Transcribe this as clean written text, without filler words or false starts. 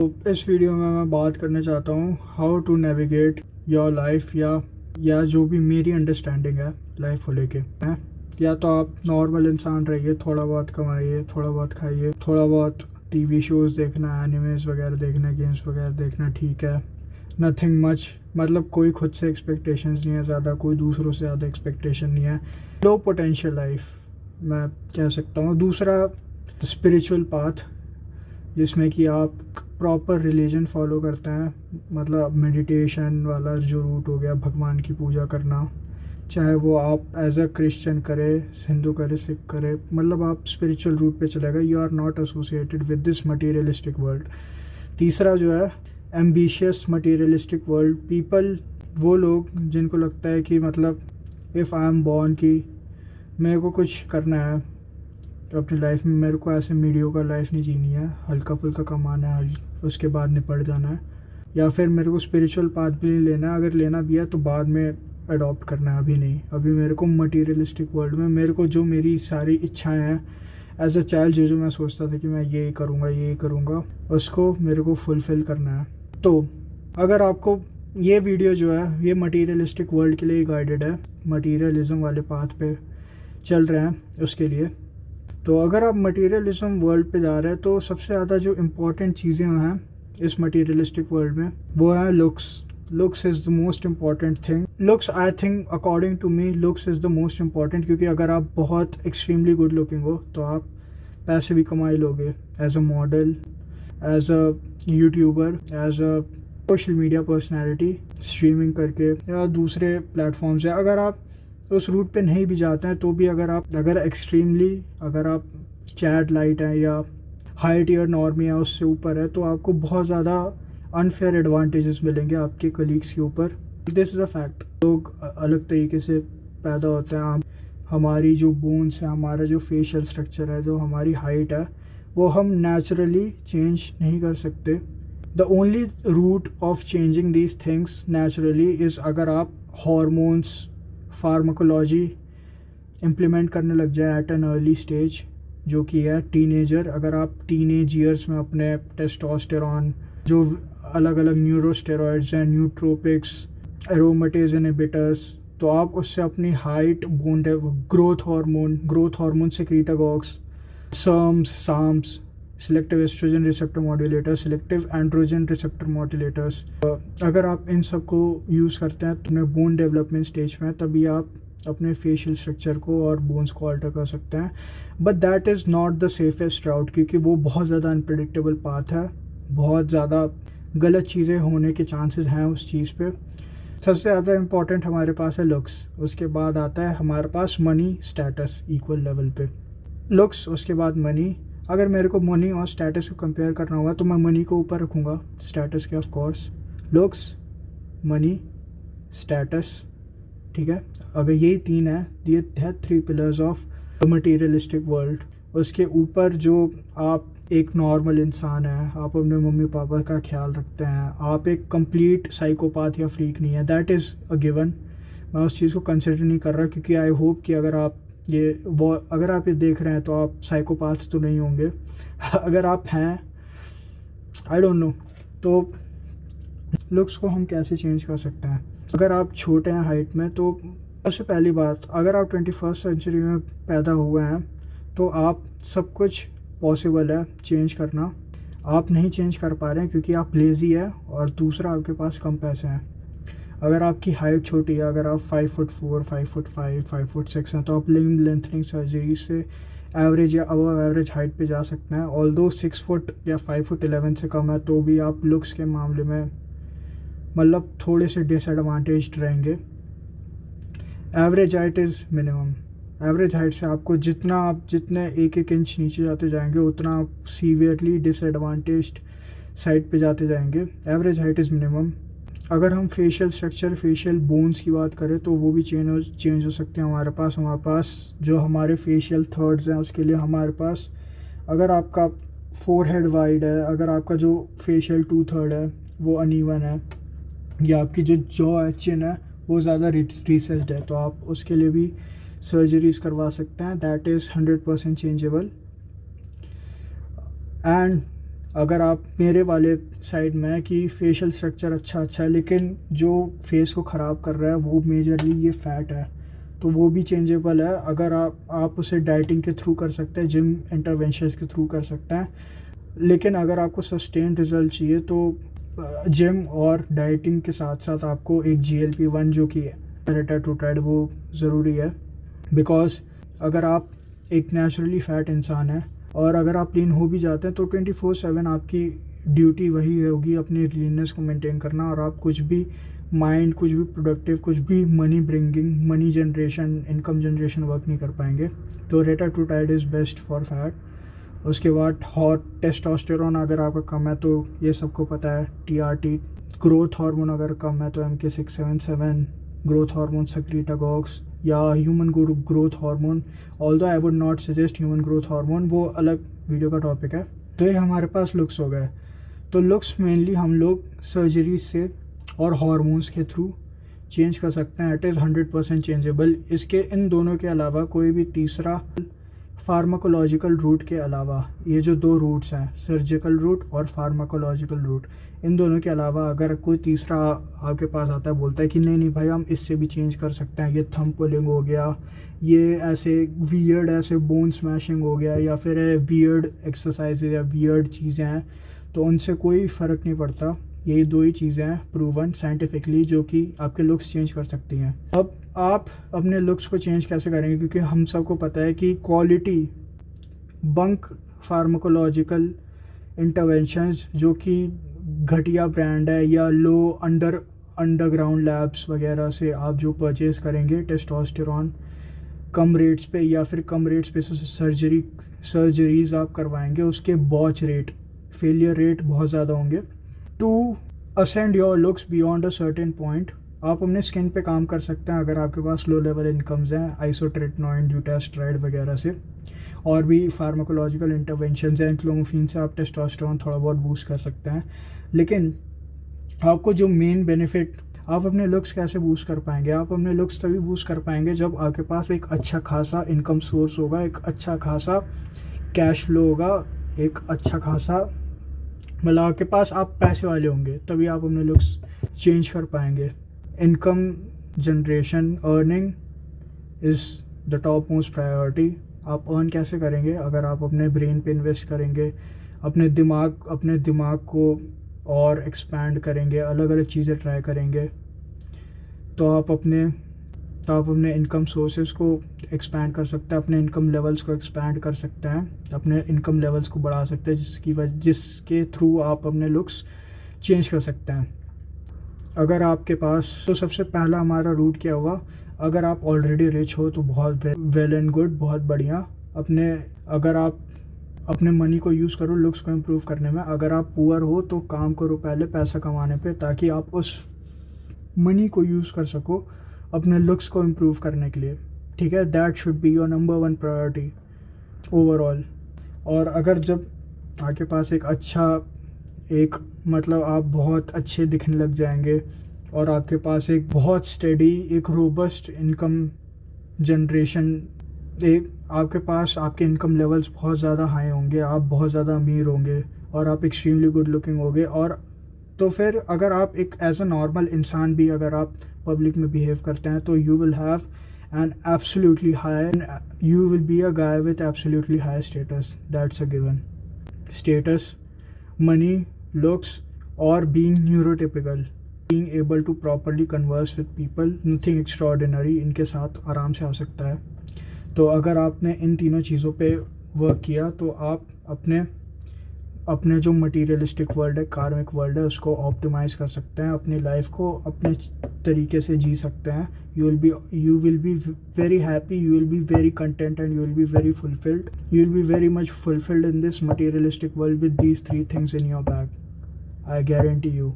तो इस वीडियो में मैं बात करना चाहता हूँ how to navigate your life या जो भी मेरी अंडरस्टैंडिंग है लाइफ को लेके है। या तो आप नॉर्मल इंसान रहिए, थोड़ा बहुत कमाइए, थोड़ा बहुत खाइए, थोड़ा बहुत टीवी शोज़ देखना, एनिमेज वगैरह देखना, गेम्स वगैरह देखना, ठीक है। नथिंग मच, मतलब कोई खुद से एक्सपेक्टेशंस नहीं है ज़्यादा, कोई दूसरों से ज़्यादा एक्सपेक्टेशन नहीं है। लो पोटेंशियल लाइफ मैं कह सकता हूँ। दूसरा, स्पिरिचुअल पाथ, जिसमें कि आप प्रॉपर रिलीजन फॉलो करते हैं, मतलब मेडिटेशन वाला जो रूट हो गया, भगवान की पूजा करना, चाहे वो आप एज अ क्रिश्चियन करे, हिंदू करे, सिख करे, मतलब आप स्पिरिचुअल रूट पे चले गए। You are not associated with this materialistic world. तीसरा जो है, एम्बिशियस मटीरियलिस्टिक वर्ल्ड पीपल, वो लोग जिनको लगता है कि मतलब इफ़ आई एम बॉर्न कि मेरे को कुछ करना है अपनी लाइफ में, मेरे को ऐसे मीडियोकर लाइफ नहीं जीनी है, हल्का फुल्का कमाना है, उसके बाद निपट जाना है। या फिर मेरे को स्पिरिचुअल पाथ भी नहीं लेना है, अगर लेना भी है तो बाद में अडॉप्ट करना है, अभी नहीं। अभी मेरे को मटीरियलिस्टिक वर्ल्ड में मेरे को जो मेरी सारी इच्छाएं हैं एज अ चाइल्ड, जो मैं सोचता था कि मैं ये करूँगा, उसको मेरे को फुलफ़िल करना है। तो अगर आपको ये वीडियो जो है ये मटीरियलिस्टिक वर्ल्ड के लिए गाइडेड है, मटीरियलिज्म वाले पाथ पे चल रहे हैं उसके लिए। तो अगर आप मटीरियलिज्म वर्ल्ड पे जा रहे हैं तो सबसे ज़्यादा जो इम्पोर्टेंट चीज़ें हैं इस मटीरियलिस्टिक वर्ल्ड में वो है looks. Looks is the most important thing. Looks, I think according to me, looks is the most important, क्योंकि अगर आप बहुत एक्सट्रीमली गुड लुकिंग हो तो आप पैसे भी कमा लोगे as a model, as a YouTuber, as a social media personality, streaming करके या दूसरे प्लेटफॉर्म से। अगर आप उस रूट पे नहीं भी जाते हैं तो भी अगर एक्सट्रीमली अगर आप चैट लाइट हैं या हाई टियर नॉर्म या उससे ऊपर है तो आपको बहुत ज़्यादा अनफेयर एडवांटेजेस मिलेंगे आपके कलीग्स के ऊपर। This is a fact. लोग अलग तरीके से पैदा होते हैं। हमारी जो बोन्स है, हमारा जो फेशियल स्ट्रक्चर है, जो हमारी हाइट है, वो हम नेचुरली चेंज नहीं कर सकते। The only route of changing these things naturally is अगर आप हॉर्मोन्स, फार्माकोलॉजी इम्प्लीमेंट करने लग जाए एट एन अर्ली स्टेज, जो कि है टीनेजर। अगर आप टीनेज ईयर्स में अपने टेस्टोस्टेरॉन, जो अलग अलग न्यूरोस्टेरॉइड्स हैं, न्यूट्रोपिक्स, एरोमेटेज इनहिबिटर्स, तो आप उससे अपनी height, bone, growth hormone secretagogues, SARMs, selective estrogen receptor modulator, selective androgen receptor modulators, अगर आप इन सब को यूज़ करते हैं तो अपने बोन डेवलपमेंट स्टेज में, तभी आप अपने फेशियल स्ट्रक्चर को और बोन्स को अल्टर कर सकते हैं। But that is not the safest route, क्योंकि वो बहुत ज़्यादा अनप्रेडिक्टेबल पाथ है, बहुत ज़्यादा गलत चीज़ें होने के चांसेस हैं उस चीज़ पे। सबसे ज़्यादा इम्पॉर्टेंट हमारे पास है लुक्स, उसके बाद आता है हमारे पास मनी, स्टेटस, इक्वल लेवल पे। लुक्स, उसके बाद मनी। अगर मेरे को मनी और स्टेटस को कंपेयर करना होगा तो मैं मनी को ऊपर रखूँगा स्टेटस के, of course. Looks, money, status, ठीक है। अगर यही तीन है, ये है 3 pillars of the materialistic world. उसके ऊपर जो आप एक नॉर्मल इंसान है, आप अपने मम्मी पापा का ख्याल रखते हैं, आप एक कंप्लीट साइकोपाथ या फ्रीक नहीं है, दैट इज़ अ गिवन। मैं उस चीज़ को कंसिडर नहीं कर रहा, क्योंकि आई होप कि अगर आप ये देख रहे हैं तो आप साइकोपाथ तो नहीं होंगे। अगर आप हैं, आई डोंट नो। तो लुक्स को हम कैसे चेंज कर सकते हैं? अगर आप छोटे हैं हाइट में तो सबसे पहली बात, अगर आप 21st सेंचुरी में पैदा हुए हैं तो आप सब कुछ पॉसिबल है चेंज करना। आप नहीं चेंज कर पा रहे हैं क्योंकि आप लेज़ी है, और दूसरा आपके पास कम पैसे हैं। अगर आपकी हाइट छोटी है, अगर आप 5'4", 5'5", 5'6" हैं तो आप लिम्ब लेंथनिंग सर्जरी से एवरेज या अबव एवरेज हाइट पे जा सकते हैं। ऑल्दो 6 फुट या 5'11" से कम है तो भी आप लुक्स के मामले में मतलब थोड़े से डिसएडवांटेज्ड रहेंगे। Average height is minimum. Average height से आपको जितने 1-1 इंच नीचे जाते जाएंगे उतना आप सीवियरली डिसएडवांटेज्ड साइड पे जाते जाएंगे। Average height is minimum. अगर हम फेशियल स्ट्रक्चर, फेशियल बोन्स की बात करें तो वो भी चेंज हो सकते हैं हमारे पास जो हमारे फेशियल थर्ड्स हैं उसके लिए हमारे पास, अगर आपका फोरहेड वाइड है, अगर आपका जो फेशियल 2/3 है वो अनइवन है, या आपकी जो जॉ है, चिन है, वो ज़्यादा रिसेस्ड है, तो आप उसके लिए भी सर्जरीज करवा सकते हैं। That is 100% changeable. एंड अगर आप मेरे वाले साइड में है कि फेशियल स्ट्रक्चर अच्छा है, लेकिन जो फेस को ख़राब कर रहा है वो मेजरली ये फ़ैट है, तो वो भी चेंजेबल है। अगर आप उसे डाइटिंग के थ्रू कर सकते हैं, जिम इंटरवेंशंस के थ्रू कर सकते हैं। लेकिन अगर आपको सस्टेन रिज़ल्ट चाहिए तो जिम और डाइटिंग के साथ साथ आपको एक GLP-1 जो कि रेटाट्रूटाइड वो ज़रूरी है। बिकॉज अगर आप एक नेचुरली फ़ैट इंसान हैं और अगर आप लीन हो भी जाते हैं तो 24/7 आपकी ड्यूटी वही होगी अपनी लीननेस को मेंटेन करना, और आप कुछ भी माइंड, कुछ भी प्रोडक्टिव, कुछ भी money bringing, money generation, income generation work नहीं कर पाएंगे। तो रेटाट्रूटाइड इज़ बेस्ट फॉर फैट। उसके बाद हॉट टेस्टोस्टेरोन अगर आपका कम है तो ये सबको पता है TRT। ग्रोथ हार्मोन अगर कम है तो MK677 ग्रोथ हार्मोन, सक्रीटागॉक्स या human growth hormone. Although I would not suggest human growth hormone, वो अलग वीडियो का टॉपिक है। तो ये हमारे पास लुक्स हो गए। तो लुक्स मेनली हम लोग सर्जरी से और हार्मोन्स के थ्रू चेंज कर सकते हैं। It is 100% changeable. इसके इन दोनों के अलावा कोई भी तीसरा फार्माकोलॉजिकल रूट के अलावा, ये जो दो रूट्स हैं, सर्जिकल रूट और फार्माकोलॉजिकल रूट, इन दोनों के अलावा अगर कोई तीसरा आपके पास आता है, बोलता है कि नहीं नहीं भाई हम इससे भी चेंज कर सकते हैं, ये थंब पुलिंग हो गया, ये ऐसे वियर्ड ऐसे बोन स्मैशिंग हो गया, या फिर वियर्ड एक्सरसाइज या वियर्ड चीज़ें हैं, तो उनसे कोई फ़र्क नहीं पड़ता। यही दो ही चीज़ें हैं प्रूवन साइंटिफिकली जो कि आपके लुक्स चेंज कर सकती हैं। अब आप अपने लुक्स को चेंज कैसे करेंगे, क्योंकि हम सबको पता है कि क्वालिटी बंक फार्माकोलॉजिकल इंटरवेंशंस जो कि घटिया ब्रांड है या लो अंडरग्राउंड लैब्स वगैरह से आप जो परचेज करेंगे टेस्टोस्टेरोन कम रेट्स पे, या फिर कम रेट्स पे सर्जरीज आप करवाएंगे, उसके बॉच रेट, फेलियर रेट बहुत ज़्यादा होंगे। To ascend your looks beyond a certain point, आप अपने स्किन पे काम कर सकते हैं अगर आपके पास लो लेवल इनकम्स हैं, आइसोट्रेटिनॉइन, ड्यूटास्ट्राइड वगैरह से, और भी फार्माकोलॉजिकल इंटरवेंशंस हैं, क्लोमिफेन से आप टेस्टोस्टेरोन थोड़ा बहुत बूस्ट कर सकते हैं। लेकिन आपको जो मेन बेनिफिट, आप अपने लुक्स कैसे बूस्ट कर पाएंगे? आप अपने लुक्स तभी बूस्ट कर पाएंगे जब आपके पास एक अच्छा खासा इनकम सोर्स होगा, एक अच्छा खासा कैश फ्लो होगा, एक अच्छा खासा, मतलब आपके पास आप पैसे वाले होंगे, तभी आप अपने लुक्स चेंज कर पाएंगे। Income generation, earning is the top most priority. आप अर्न कैसे करेंगे? अगर आप अपने ब्रेन पे इन्वेस्ट करेंगे, अपने दिमाग को और एक्सपैंड करेंगे, अलग अलग चीज़ें ट्राई करेंगे, तो आप अपने इनकम सोर्सेज को एक्सपैंड कर सकते हैं, अपने इनकम लेवल्स को एक्सपैंड कर सकते हैं, अपने इनकम लेवल्स को बढ़ा सकते हैं, जिसके थ्रू आप अपने लुक्स चेंज कर सकते हैं। अगर आपके पास, तो सबसे पहला हमारा रूट क्या हुआ? अगर आप ऑलरेडी रिच हो तो बहुत वेल एंड गुड, बहुत बढ़िया। अगर आप अपने मनी को यूज़ करो लुक्स को इम्प्रूव करने में। अगर आप पुअर हो तो काम करो पहले पैसा कमाने पे, ताकि आप उस मनी को यूज़ कर सको अपने लुक्स को इम्प्रूव करने के लिए। ठीक है, that should be your number 1 priority overall. और अगर जब आपके पास एक मतलब आप बहुत अच्छे दिखने लग जाएंगे और आपके पास एक बहुत स्टेडी, एक रोबस्ट इनकम जनरेशन, आपके पास आपके इनकम लेवल्स बहुत ज़्यादा हाई होंगे, आप बहुत ज़्यादा अमीर होंगे और आप एक्सट्रीमली गुड लुकिंग होंगे, और तो फिर अगर आप एक एज अ नॉर्मल इंसान भी अगर आप पब्लिक में बिहेव करते हैं तो you will be a guy with absolutely high status. That's a given. Status, money, looks, or being neurotypical, being able to properly converse with people, nothing extraordinary, इनके साथ आराम से आ सकता है। तो अगर आपने इन तीनों चीज़ों पे वर्क किया तो आप अपने जो मटीरियलिस्टिक वर्ल्ड है, कार्मिक वर्ल्ड है, उसको ऑप्टिमाइज़ कर सकते हैं, अपनी लाइफ को अपने तरीके से जी सकते हैं। you will be very happy, you will be very content, and you will be very fulfilled. You will be very much fulfilled in this materialistic world with these 3 things in your bag. I guarantee you.